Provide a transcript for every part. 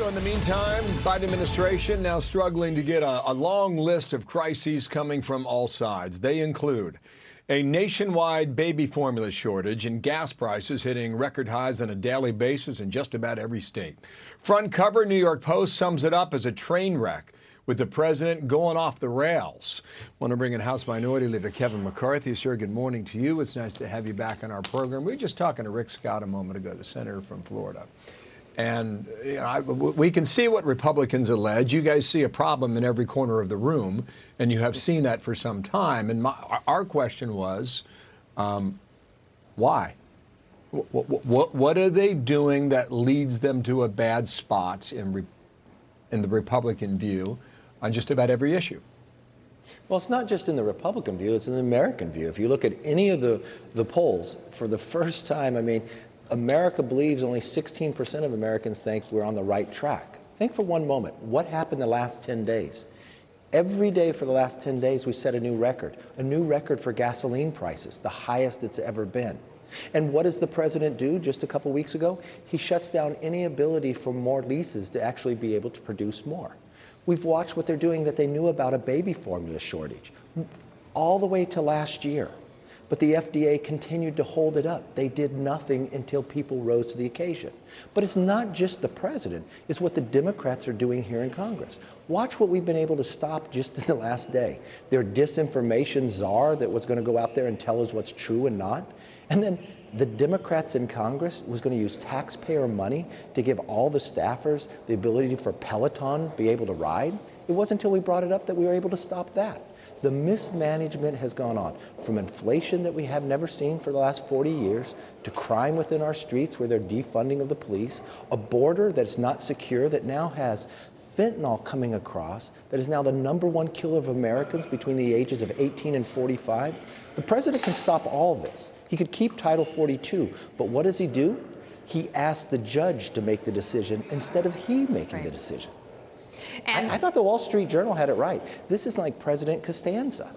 So in the meantime, Biden administration now struggling to get a long list of crises coming from all sides. They include a nationwide baby formula shortage and gas prices hitting record highs on a daily basis in just about every state. Front cover New York Post sums it up as a train wreck, with the president going off the rails. Want to bring in House Minority Leader Kevin McCarthy. Sir, good morning to you. It's nice to have you back on our program. We were just talking to Rick Scott a moment ago, the senator from Florida. And you know, we can see what Republicans allege. You guys see a problem in every corner of the room, and you have seen that for some time. And our question was, why? What are they doing that leads them to a bad spot in the Republican view on just about every issue? Well, it's not just in the Republican view, it's in the American view. If you look at any of the polls, for the first time, I mean, America believes only 16% of Americans think we're on the right track. Think for one moment, what happened the last 10 days? Every day for the last 10 days, we set a new record for gasoline prices, the highest it's ever been. And what does the president do just a couple weeks ago? He shuts down any ability for more leases to actually be able to produce more. We've watched what they're doing that they knew about a baby formula shortage all the way to last year. But the FDA continued to hold it up. They did nothing until people rose to the occasion. But it's not just the president, it's what the Democrats are doing here in Congress. Watch what we've been able to stop just in the last day. Their disinformation czar that was going to go out there and tell us what's true and not. And then the Democrats in Congress was going to use taxpayer money to give all the staffers the ability for Peloton to be able to ride. It wasn't until we brought it up that we were able to stop that. The mismanagement has gone on from inflation that we have never seen for the last 40 years to crime within our streets where they're defunding of the police, a border that's not secure that now has fentanyl coming across that is now the #1 killer of Americans between the ages of 18 and 45. The president can stop all this. He could keep Title 42, but what does he do? He asks the judge to make the decision instead of he making the decision. And I thought the Wall Street Journal had it right. This is like President Costanza.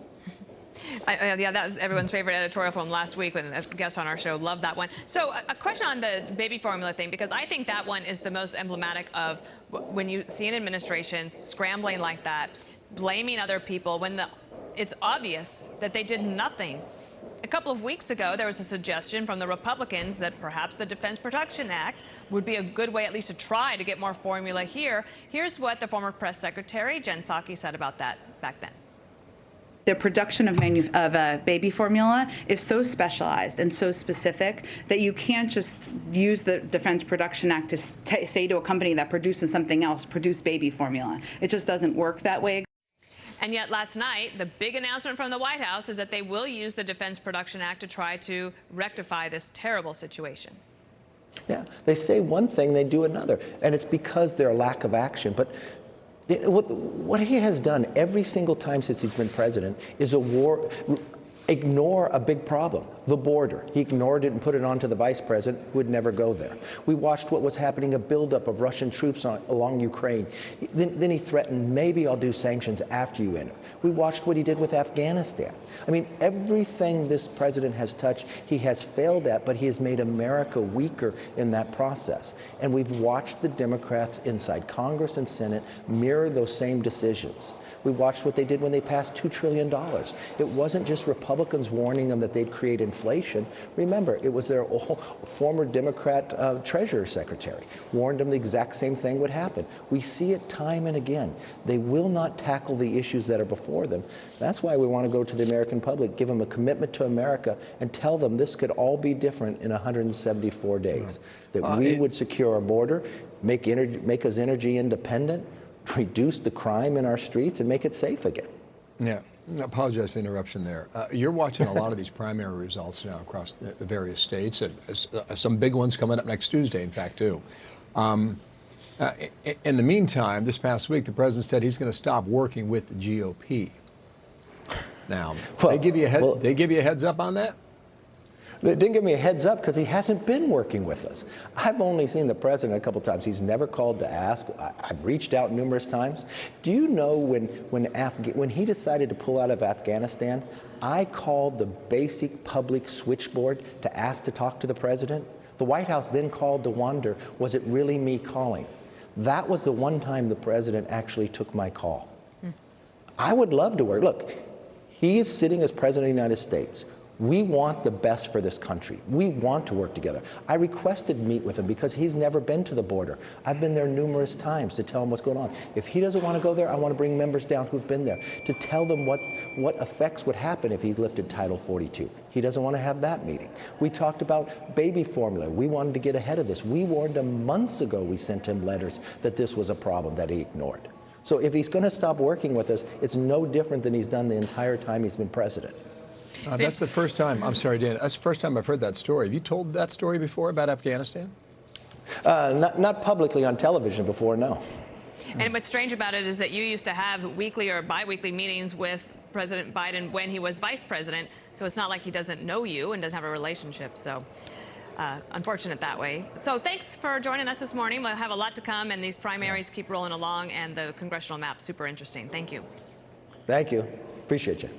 Yeah, that was everyone's favorite editorial from last week when a guest on our show loved that one. So a question on the baby formula thing, because I think that one is the most emblematic of when you see an administration scrambling like that, blaming other people when it's obvious that they did nothing. A couple of weeks ago, there was a suggestion from the Republicans that perhaps the Defense Production Act would be a good way at least to try to get more formula here. Here's what the former press secretary, Jen Psaki, said about that back then. The production of baby formula is so specialized and so specific that you can't just use the Defense Production Act to say to a company that produces something else, produce baby formula. It just doesn't work that way. And yet last night, the big announcement from the White House is that they will use the Defense Production Act to try to rectify this terrible situation. Yeah, they say one thing, they do another. And it's because their lack of action. But what he has done every single time since he's been president is ignore a big problem, the border. He ignored it and put it on to the vice president, who would never go there. We watched what was happening, a buildup of Russian troops along Ukraine. Then he threatened, maybe I'll do sanctions after you enter. We watched what he did with Afghanistan. I mean, everything this president has touched, he has failed at, but he has made America weaker in that process. And we've watched the Democrats inside Congress and Senate mirror those same decisions. We watched what they did when they passed $2 trillion. It wasn't just Republicans warning them that they'd create inflation. Remember, it was their former Democrat Treasury Secretary warned them the exact same thing would happen. We see it time and again. They will not tackle the issues that are before them. That's why we want to go to the American public, give them a commitment to America, and tell them this could all be different in 174 days. That we would secure our border, make us energy independent, reduce the crime in our streets, and make it safe again. Yeah, I apologize for the interruption there. You're watching a lot of these primary results now across the various states, and some big ones coming up next Tuesday, in fact, too. In the meantime, this past week, the president said he's going to stop working with the GOP. Now, they give you a heads up on that? They didn't give me a heads up because he hasn't been working with us. I've only seen the president a couple times. He's never called to ask. I've reached out numerous times. Do you know when he decided to pull out of Afghanistan, I called the basic public switchboard to ask to talk to the president? The White House then called to wonder, was it really me calling? That was the one time the president actually took my call. I would love to work. Look, he is sitting as president of the United States. We want the best for this country. We want to work together. I requested meet with him because he's never been to the border. I've been there numerous times to tell him what's going on. If he doesn't want to go there, I want to bring members down who've been there to tell them what effects would happen if he lifted Title 42. He doesn't want to have that meeting. We talked about baby formula. We wanted to get ahead of this. We warned him months ago. We sent him letters that this was a problem that he ignored. So if he's going to stop working with us, it's no different than he's done the entire time he's been president. That's the first time, I'm sorry, Dan, that's the first time I've heard that story. Have you told that story before about Afghanistan? Not publicly on television before, no. And what's strange about it is that you used to have weekly or biweekly meetings with President Biden when he was vice president, so it's not like he doesn't know you and doesn't have a relationship, so unfortunate that way. So thanks for joining us this morning. We'll have a lot to come, and these primaries keep rolling along, and the congressional map, super interesting. Thank you. Thank you. Appreciate you.